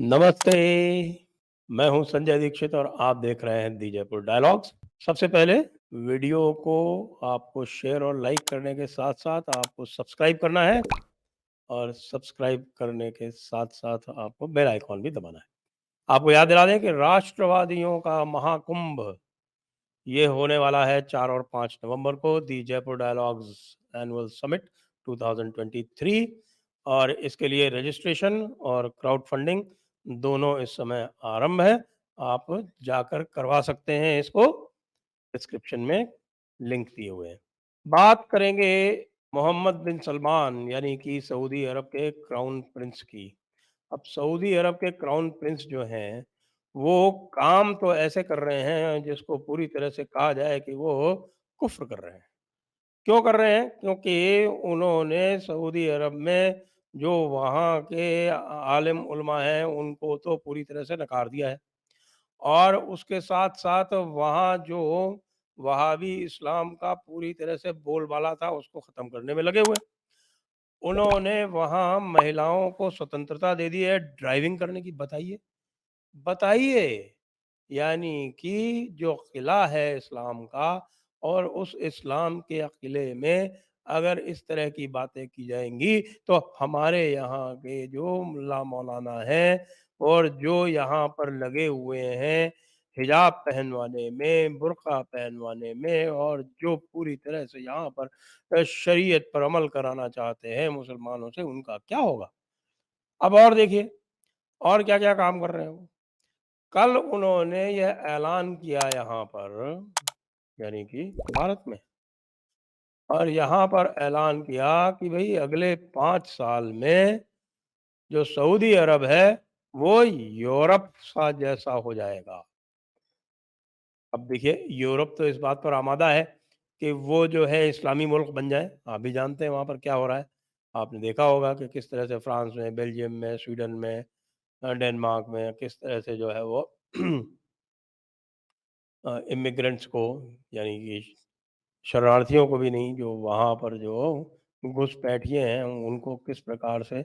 नमस्ते, मैं हूँ संजय दीक्षित और आप देख रहे हैं दी जयपुर डायलॉग्स। सबसे पहले वीडियो को आपको शेयर और लाइक करने के साथ-साथ आपको सब्सक्राइब करना है और सब्सक्राइब करने के साथ-साथ आपको बेल आइकॉन भी दबाना है। आपको याद दिला दें कि राष्ट्रवादियों का महाकुंभ ये होने वाला है 4 और 5 नवंबर को दी जयपुर डायलॉग्स एनुअल समिट 2023 और इसके लिए रजिस्ट्रेशन और क्राउड फंडिंग दोनों इस समय आरंभ है। आप जाकर करवा सकते हैं इसको, डिस्क्रिप्शन में लिंक दिए हुए हैं। बात करेंगे मोहम्मद बिन सलमान यानी कि सऊदी अरब के क्राउन प्रिंस की। अब सऊदी अरब के क्राउन प्रिंस जो हैं, वो काम तो ऐसे कर रहे हैं जिसको पूरी तरह से कहा जाए कि वो कुफ़्र कर रहे हैं। क्यों कर रहे हैं? क्योंकि उन्होंने सऊदी अरब में जो वहाँ के आलिम उलमा हैं, उनको तो पूरी तरह से नकार दिया है और उसके साथ-साथ वहाँ जो वहाबी इस्लाम का पूरी तरह से बोलबाला था, उसको ख़त्म करने में लगे हुए हैं। उन्होंने वहाँ महिलाओं को स्वतंत्रता दे दी है ड्राइविंग करने की, बताइए? बताइए! यानी कि जो किला है इस्लाम का और उस इस्लाम के किले में अगर इस तरह की बातें की जाएँगी, तो हमारे यहाँ के जो मुल्ला मौलाना हैं और जो यहाँ पर लगे हुए हैं हिजाब पहनवाने में, बुर्का पहनवाने में और जो पूरी तरह से यहाँ पर शरीयत पर अमल कराना चाहते हैं मुसलमानों से, उनका क्या होगा? अब और देखिए, और क्या-क्या काम कर रहे हैं वो। कल उन्होंने यह ऐलान किया यहाँ पर यानी कि भारत में और यहाँ पर ऐलान किया कि भई अगले 5 साल में जो सऊदी अरब है, वो यूरोप सा जैसा हो जाएगा। अब देखिए यूरोप तो इस बात पर आमादा है कि वो जो है इस्लामी मुल्क बन जाए। आप भी जानते हैं वहाँ पर क्या हो रहा है। आपने देखा होगा कि किस तरह से फ्रांस में, बेल्जियम में, स्वीडन में डेनमार्क में किस तरह से जो है वो इमिग्रेंट्स को यानी कि शरणार्थियों को भी नहीं, जो वहाँ पर जो घुसपैठिए हैं, उनको किस प्रकार से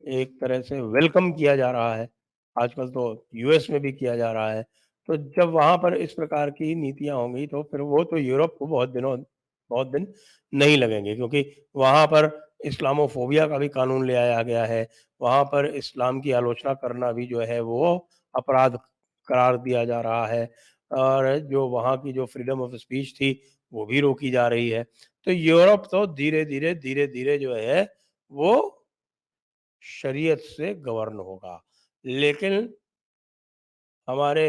एक तरह से वेलकम किया जा रहा है। आजकल तो यूएस में भी किया जा रहा है। तो जब वहाँ पर इस प्रकार की नीतियाँ होंगी तो फिर वो तो यूरोप को बहुत दिन नहीं लगेंगे क्योंकि वहाँ पर इस्लामोफ़ोबिया का भी कानून ले आया गया है। वहाँ पर इस्लाम की आलोचना करना भी जो है वो अपराध करार दिया जा रहा है और जो वहाँ की जो फ्रीडम ऑफ स्पीच थी, वो भी रोकी जा रही है। तो यूरोप तो धीरे-धीरे, धीरे-धीरे जो है वो शरीयत से गवर्न होगा। लेकिन हमारे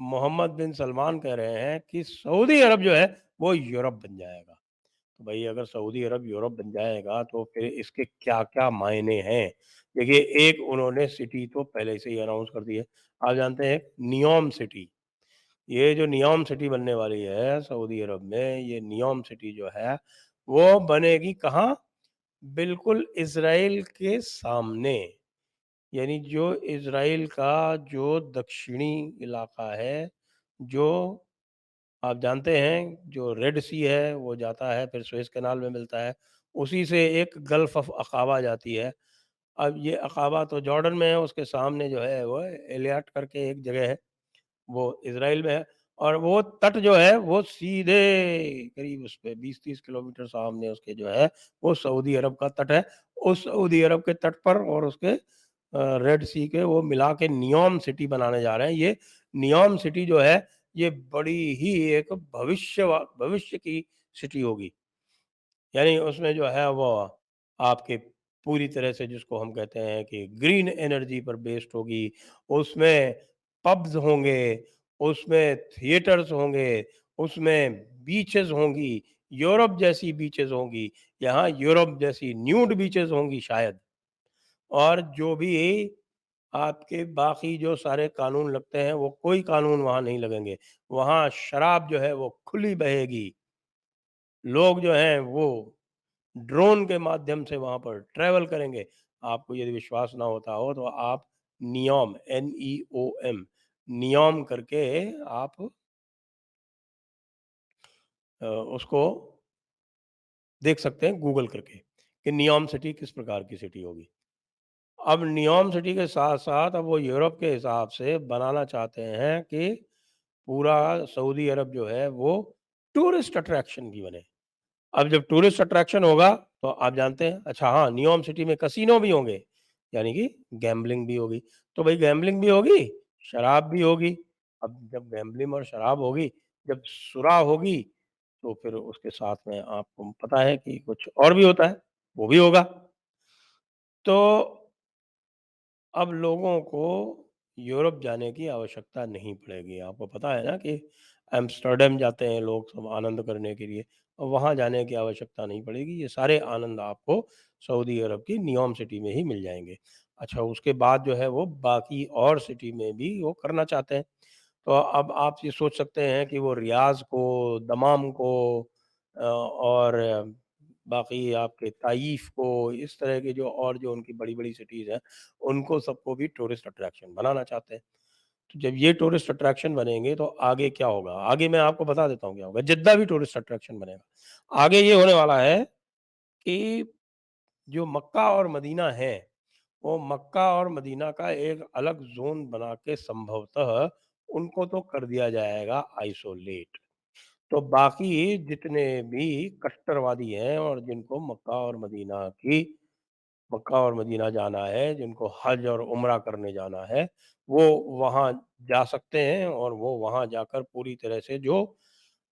मोहम्मद बिन सलमान कह रहे हैं कि सऊदी अरब जो है वो यूरोप बन जाएगा। तो भई अगर सऊदी अरब यूरोप बन जाएगा तो फिर इसके क्या-क्या मायने हैं? देखिए एक उन्होंने सिटी तो पहले से ही अनाउंस कर दी है। आप जानते हैं नियोम सिटी। ये जो नियोम सिटी बनने वाली है सऊदी अरब में, ये नियोम सिटी जो है वो बनेगी कहाँ? बिल्कुल इज़राइल के सामने। यानी जो इज़राइल का जो दक्षिणी इलाका है, जो आप जानते हैं जो रेड सी है वो जाता है फिर सुएज़ कैनाल में मिलता है, उसी से एक गल्फ़ ऑफ अक़ाबा जाती है। अब ये अक़ाबा तो जॉर्डन में है, उसके सामने जो है वो एलियट करके एक जगह है, वो इज़राइल में है और वो तट जो है वो सीधे करीब उसपे 20-30 किलोमीटर सामने उसके जो है वो सऊदी अरब का तट है। उस सऊदी अरब के तट पर और उसके रेड सी के वो मिला के नियोम सिटी बनाने जा रहे हैं। ये नियोम सिटी जो है ये बड़ी ही एक भविष्य की सिटी होगी। यानी उसमें जो है वो आपके पूरी तरह से जिसको हम कहते हैं कि ग्रीन एनर्जी पर बेस्ड होगी, उसमें पब्स होंगे, उसमें थिएटर्स होंगे, उसमें बीचेज़ होंगी, यूरोप जैसी बीचेज़ होंगी, यहाँ यूरोप जैसी न्यूड बीचेज़ होंगी शायद। और जो भी आपके बाकी जो सारे कानून लगते हैं, वो कोई कानून वहाँ नहीं लगेंगे। वहाँ शराब जो है वो खुली बहेगी। लोग जो हैं वो ड्रोन के माध्यम से वहाँ पर ट्रैवल करेंगे। आपको यदि विश्वास ना होता हो तो आप नियोम NEOM नियोम करके आप उसको देख सकते हैं गूगल करके कि नियोम सिटी किस प्रकार की सिटी होगी। अब न्योम सिटी के साथ-साथ अब वो यूरोप के हिसाब से बनाना चाहते हैं कि पूरा सऊदी अरब जो है वो टूरिस्ट अट्रैक्शन भी बने। अब जब टूरिस्ट अट्रैक्शन होगा तो आप जानते हैं अच्छा हाँ, नियोम सिटी में कैसीनो भी होंगे, यानी कि गैम्बलिंग भी होगी। तो भई गैम्बलिंग भी होगी, शराब भी होगी। अब जब गैम्बलिंग और शराब होगी, जब सुराह होगी, तो फिर उसके साथ में आपको पता है कि कुछ और भी होता है, वो भी होगा। तो अब लोगों को यूरोप जाने की आवश्यकता नहीं पड़ेगी। आपको पता है ना कि एम्स्टर्डम जाते हैं लोग सब आनंद करने के लिए और वहाँ जाने की आवश्यकता नहीं पड़ेगी। ये सारे आनंद आपको सऊदी अरब की नियोम सिटी में ही मिल जाएँगे। अच्छा उसके बाद जो है वो बाकी और सिटी में भी वो करना चाहते हैं। तो अब आप ये सोच सकते हैं कि वो रियाज़ को, दमाम को और बाकी आपके ताइफ को, इस तरह के जो और जो उनकी बड़ी-बड़ी सिटीज़ हैं, उनको सबको भी टूरिस्ट अट्रैक्शन बनाना चाहते हैं। तो जब ये टूरिस्ट अट्रैक्शन बनेंगे तो आगे क्या होगा? आगे मैं आपको बता देता हूँ क्या होगा। जिद्दा भी टूरिस्ट अट्रैक्शन बनेगा। आगे ये होने वाला है कि जो मक्का और मदीना है, वो मक्का और मदीना का एक अलग ज़ोन बना के संभवतः उनको तो कर दिया जाएगा आइसोलेट। तो बाकी जितने भी कट्टरवादी हैं और जिनको मक्का और मदीना जाना है, जिनको हज और उम्रा करने जाना है, वो वहाँ जा सकते हैं और वो वहाँ जाकर पूरी तरह से जो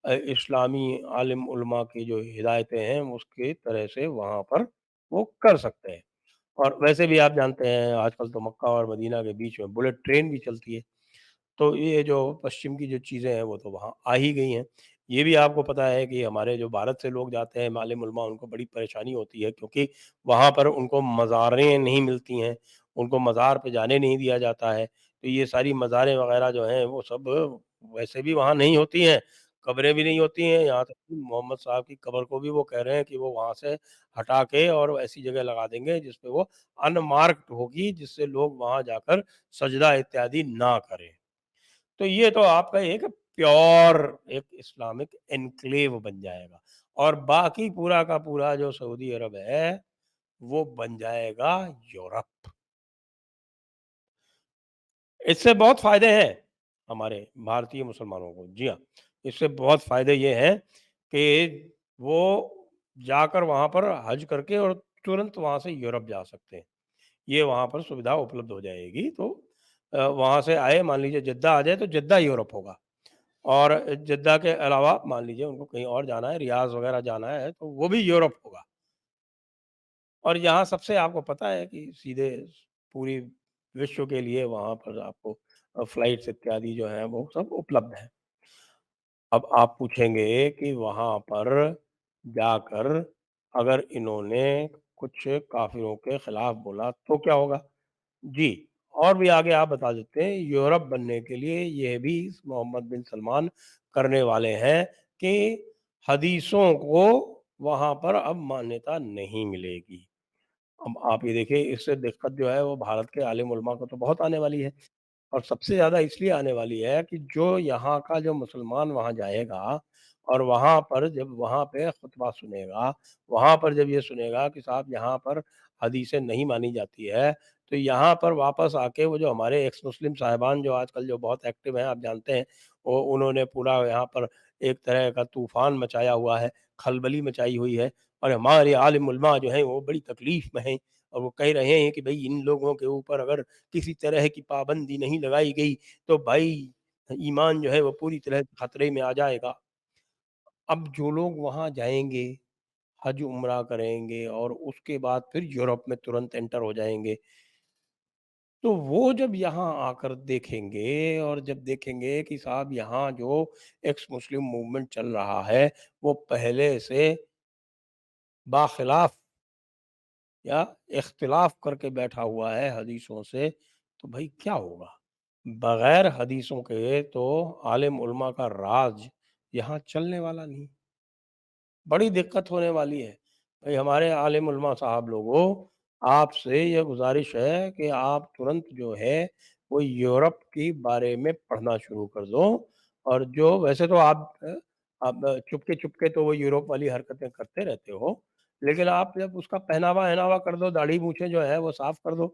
इस्लामी आलिम उलमा की जो हिदायतें हैं, उसके तरह से वहाँ पर वो कर सकते हैं। और वैसे भी आप जानते हैं आजकल तो मक्का और मदीना के बीच में बुलेट ट्रेन भी चलती है। तो ये जो पश्चिम की जो चीज़ें हैं वो तो वहाँ आ ही गई हैं। ये भी आपको पता है कि हमारे जो भारत से लोग जाते हैं मालिम उलमा उनको बड़ी परेशानी होती है क्योंकि वहाँ पर उनको मज़ारें नहीं मिलती हैं, उनको मज़ार पे जाने नहीं दिया जाता है। तो ये सारी मज़ारें वग़ैरह जो हैं वो सब वैसे भी वहाँ नहीं होती हैं, कब्रें भी नहीं होती हैं, यहाँ तक कि मोहम्मद साहब की कब्र को भी वो कह रहे हैं कि वो वहाँ से हटा के और ऐसी जगह लगा देंगे जिस पे वो अनमार्क्ड होगी जिससे लोग वहाँ जाकर सजदा इत्यादि ना करें। तो ये तो आपका एक प्योर एक इस्लामिक एन्क्लेव बन जाएगा और बाकी पूरा का पूरा जो सऊदी अरब है, वो बन जाएगा यूरोप। इससे बहुत फ़ायदे हैं हमारे भारतीय मुसलमानों को। जी हाँ, इससे बहुत फ़ायदे ये हैं कि वो जाकर वहाँ पर हज करके और तुरंत वहाँ से यूरोप जा सकते हैं। ये वहाँ पर सुविधा उपलब्ध हो जाएगी तो वहाँ से आए मान लीजिए जद्दा आ जाए तो जद्दा यूरोप होगा। और जद्दा के अलावा मान लीजिए उनको कहीं और जाना है, रियाज़ वग़ैरह जाना है, तो वो भी यूरोप होगा। और यहाँ सबसे आपको पता है कि सीधे पूरी विश्व के लिए वहाँ पर आपको फ्लाइट्स इत्यादि जो हैं वो सब उपलब्ध हैं। अब आप पूछेंगे कि वहाँ पर जाकर अगर इन्होंने कुछ काफ़िरों के खिलाफ बोला तो क्या होगा? जी, और भी आगे आप बता देते हैं यूरोप बनने के लिए ये भी मोहम्मद बिन सलमान करने वाले हैं कि हदीसों को वहाँ पर अब मान्यता नहीं मिलेगी। अब आप ये देखिए इससे दिक्कत जो है वो भारत के आलिम उलमा को तो बहुत आने वाली है। और सबसे ज़्यादा इसलिए आने वाली है कि जो यहाँ का जो मुसलमान वहाँ जाएगा और वहाँ पर जब वहाँ पे खुतबा सुनेगा, वहाँ पर जब ये सुनेगा कि साहब यहाँ पर हदीसें नहीं मानी जाती है, तो यहाँ पर वापस आके वो जो हमारे एक्स मुस्लिम साहिबान जो आजकल जो बहुत एक्टिव हैं, आप जानते हैं, वो उन्होंने पूरा यहाँ पर एक तरह का तूफ़ान मचाया हुआ है, खलबली मचाई हुई है और हमारे आलिम उलमा जो हैं वो बड़ी तकलीफ़ में हैं और वो कह रहे हैं कि भई इन लोगों के ऊपर अगर किसी तरह की पाबंदी नहीं लगाई गई, तो भाई ईमान जो है वो पूरी तरह से खतरे में आ जाएगा। अब जो लोग वहाँ जाएँगे, हज उम्रा करेंगे और उसके बाद फिर यूरोप में तुरंत एंटर हो जाएँगे। तो वो जब यहाँ आकर देखेंगे और जब देखेंगे कि साहब यहाँ जो एक्स मुस्लिम मूवमेंट चल रहा है, वो पहले से बाख़िलाफ़ या इख्तिलाफ़ करके बैठा हुआ है हदीसों से, तो भई क्या होगा? बगैर हदीसों के तो आलिम उलमा का राज यहाँ चलने वाला नहीं। बड़ी दिक्कत होने वाली है। भई हमारे आलिम उलमा साहब लोगों, आपसे ये गुज़ारिश है कि आप तुरंत जो है वो यूरोप के बारे में पढ़ना शुरू कर दो और जो वैसे तो आप चुपके-चुपके तो वो यूरोप वाली हरकतें करते रहते हो, लेकिन आप जब उसका पहनावा-वहनावा कर दो, दाढ़ी मूँछें जो है वो साफ़ कर दो।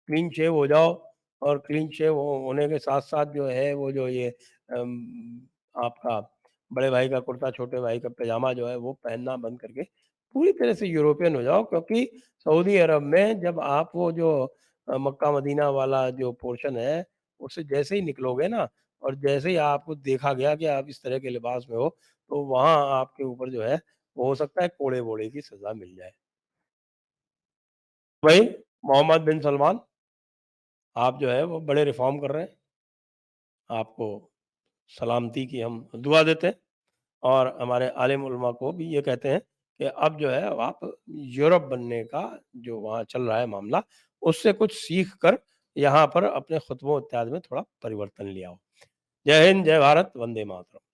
क्लीन शेव हो जाओ और क्लीन शेव होने के साथ-साथ जो है वो जो ये आपका बड़े भाई का कुर्ता, छोटे भाई का पैजामा जो है वो पहनना बंद करके पूरी तरह से यूरोपियन हो जाओ, क्योंकि सऊदी अरब में जब आप वो जो मक्का मदीना वाला जो पोर्शन है, उससे जैसे ही निकलोगे ना और जैसे ही आपको देखा गया कि आप इस तरह के लिबास में हो, तो वहाँ आपके ऊपर जो है, वो हो सकता है कोड़े-वोड़े की सज़ा मिल जाए। वही मोहम्मद बिन सलमान, आप जो है वो बड़े रिफ़ॉर्म कर रहे हैं, आपको सलामती की हम दुआ देते हैं और हमारे आलिम उलमा को भी ये कहते हैं कि अब जो है अब आप यूरोप बनने का जो वहाँ चल रहा है मामला, उससे कुछ सीख कर यहाँ पर अपने खुतबों इत्यादि में थोड़ा परिवर्तन ले आओ। जय हिंद, जय भारत, वंदे मातरम।